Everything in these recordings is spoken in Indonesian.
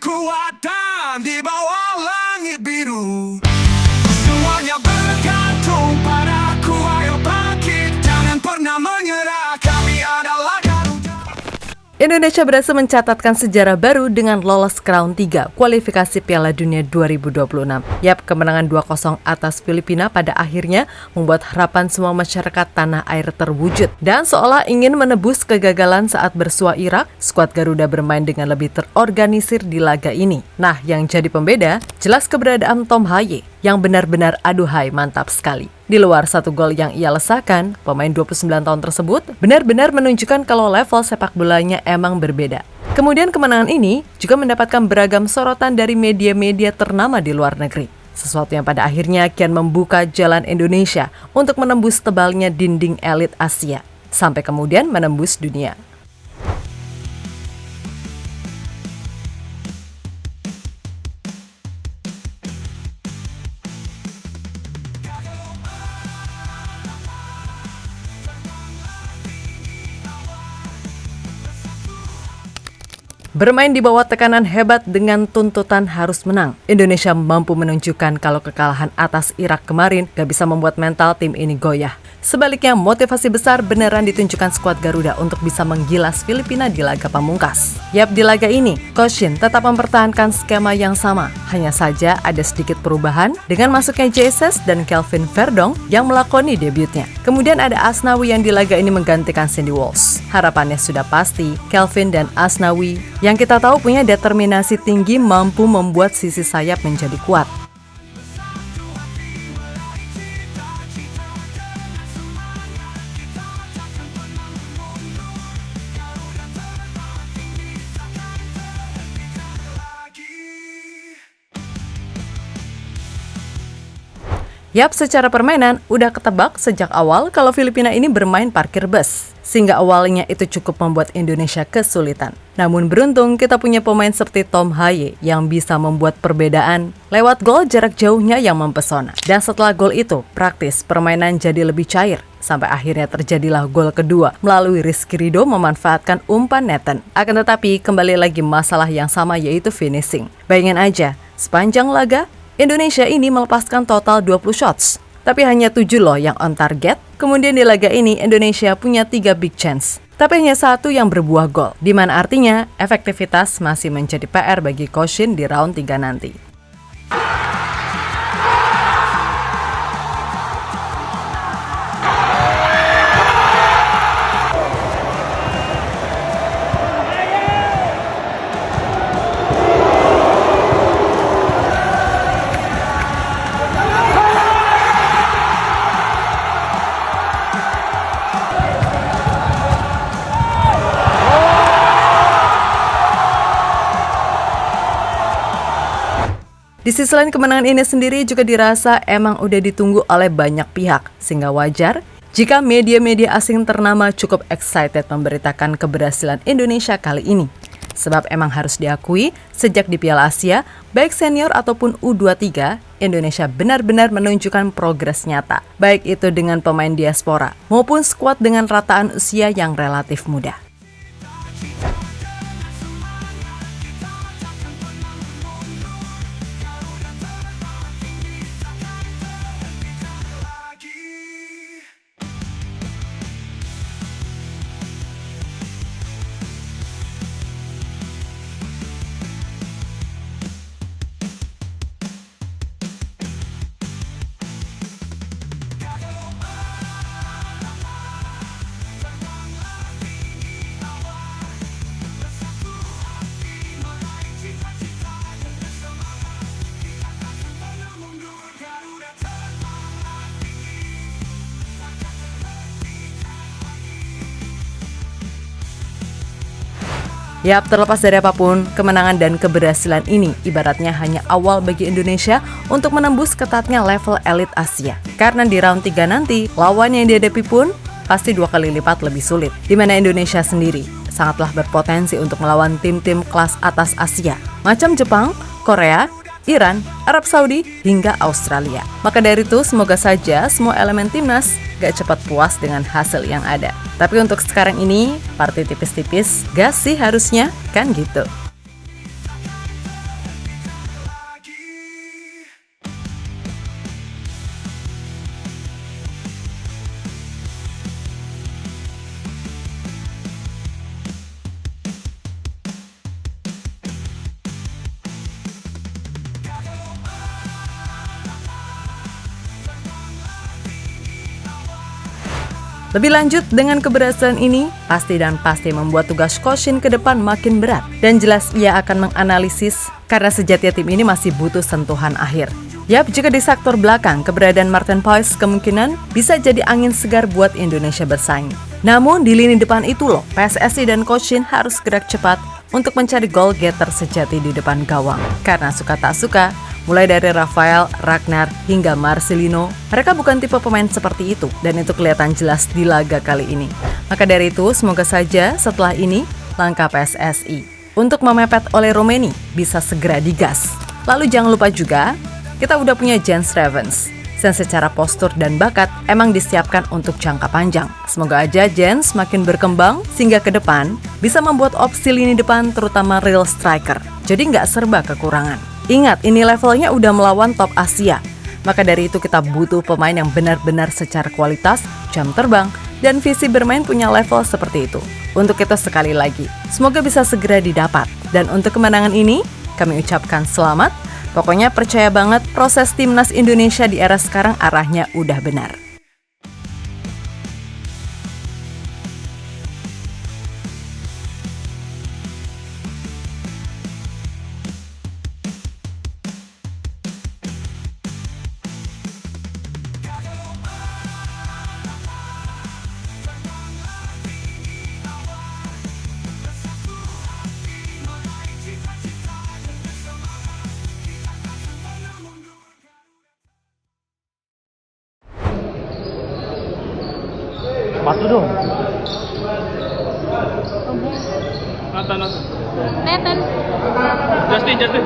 kekuatan di bawah langit biru. Semuanya bergantung padaku, ayo bangkit, jangan pernah menyerah, kami adalah Garuda. Indonesia berhasil mencatatkan sejarah baru dengan lolos ke round 3 kualifikasi Piala Dunia 2026. Yap, kemenangan 2-0 atas Filipina pada akhirnya membuat harapan semua masyarakat tanah air terwujud. Dan seolah ingin menebus kegagalan saat bersua Irak, skuad Garuda bermain dengan lebih terorganisir di laga ini. Nah, yang jadi pembeda, jelas keberadaan Tom Haye yang benar-benar aduhai mantap sekali. Di luar satu gol yang ia lesakan, pemain 29 tahun tersebut benar-benar menunjukkan kalau level sepak bolanya emang berbeda. Kemudian kemenangan ini juga mendapatkan beragam sorotan dari media-media ternama di luar negeri. Sesuatu yang pada akhirnya kian membuka jalan Indonesia untuk menembus tebalnya dinding elit Asia, sampai kemudian menembus dunia. Bermain di bawah tekanan hebat dengan tuntutan harus menang, Indonesia mampu menunjukkan kalau kekalahan atas Irak kemarin gak bisa membuat mental tim ini goyah. Sebaliknya, motivasi besar beneran ditunjukkan skuad Garuda untuk bisa menggilas Filipina di laga pamungkas. Yap, di laga ini, Coach Shin tetap mempertahankan skema yang sama. Hanya saja ada sedikit perubahan dengan masuknya Jesus dan Kelvin Verdong yang melakoni debutnya. Kemudian ada Asnawi yang di laga ini menggantikan Cindy Walsh. Harapannya sudah pasti, Kelvin dan Asnawi yang kita tahu punya determinasi tinggi mampu membuat sisi sayap menjadi kuat. Yap, secara permainan udah ketebak sejak awal kalau Filipina ini bermain parkir bus, sehingga awalnya itu cukup membuat Indonesia kesulitan. Namun beruntung kita punya pemain seperti Tom Haye yang bisa membuat perbedaan lewat gol jarak jauhnya yang mempesona. Dan setelah gol itu, praktis permainan jadi lebih cair. Sampai akhirnya terjadilah gol kedua melalui Rizky Ridho memanfaatkan umpan Nathan. Akan tetapi kembali lagi masalah yang sama, yaitu finishing. Bayangin aja, sepanjang laga Indonesia ini melepaskan total 20 shots, tapi hanya 7 loh yang on target. Kemudian di laga ini Indonesia punya 3 big chance, tapi hanya 1 yang berbuah gol. Di mana artinya efektivitas masih menjadi PR bagi Coach Shin di round 3 nanti. Di sisi lain, kemenangan ini sendiri juga dirasa emang udah ditunggu oleh banyak pihak, sehingga wajar jika media-media asing ternama cukup excited memberitakan keberhasilan Indonesia kali ini. Sebab emang harus diakui, sejak di Piala Asia, baik senior ataupun U23, Indonesia benar-benar menunjukkan progres nyata, baik itu dengan pemain diaspora maupun skuad dengan rataan usia yang relatif muda. Yap, terlepas dari apapun, kemenangan dan keberhasilan ini ibaratnya hanya awal bagi Indonesia untuk menembus ketatnya level elit Asia. Karena di round 3 nanti, lawan yang dihadapi pun pasti 2 kali lipat lebih sulit. Di mana Indonesia sendiri sangatlah berpotensi untuk melawan tim-tim kelas atas Asia, macam Jepang, Korea, Iran, Arab Saudi, hingga Australia. Maka dari itu, semoga saja semua elemen timnas gak cepat puas dengan hasil yang ada. Tapi untuk sekarang ini, partai tipis-tipis, gak sih harusnya? Kan gitu. Lebih lanjut, dengan keberhasilan ini, pasti membuat tugas Coach Shin ke depan makin berat. Dan jelas ia akan menganalisis karena sejatinya tim ini masih butuh sentuhan akhir. Yap, jika di sektor belakang, keberadaan Martin Paes kemungkinan bisa jadi angin segar buat Indonesia bersaing. Namun di lini depan itu loh, PSSI dan Coach Shin harus gerak cepat untuk mencari goal getter sejati di depan gawang. Karena suka tak suka, mulai dari Rafael, Ragnar, hingga Marcelino, mereka bukan tipe pemain seperti itu, dan itu kelihatan jelas di laga kali ini. Maka dari itu, semoga saja setelah ini, langkah PSSI untuk memepet oleh Romeni bisa segera digas. Lalu jangan lupa juga, kita udah punya Jens Ravens, dan secara postur dan bakat emang disiapkan untuk jangka panjang. Semoga aja Jens makin berkembang, sehingga ke depan bisa membuat opsi lini depan terutama real striker, jadi nggak serba kekurangan. Ingat, ini levelnya udah melawan top Asia. Maka dari itu kita butuh pemain yang benar-benar secara kualitas, jam terbang, dan visi bermain punya level seperti itu. Untuk itu sekali lagi, semoga bisa segera didapat. Dan untuk kemenangan ini, kami ucapkan selamat. Pokoknya percaya banget proses timnas Indonesia di era sekarang arahnya udah benar. Sepatu dong. Nathan. Nathan. Justin.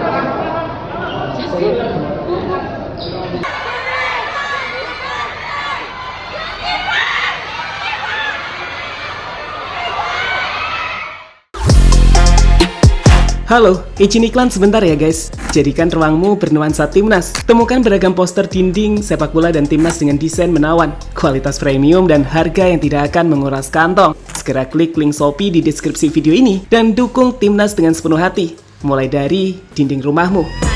Halo, izin iklan sebentar ya guys. Jadikan ruangmu bernuansa timnas. Temukan beragam poster dinding, sepak bola dan timnas dengan desain menawan, kualitas premium dan harga yang tidak akan menguras kantong. Segera klik link Shopee di deskripsi video ini dan dukung timnas dengan sepenuh hati. Mulai dari dinding rumahmu.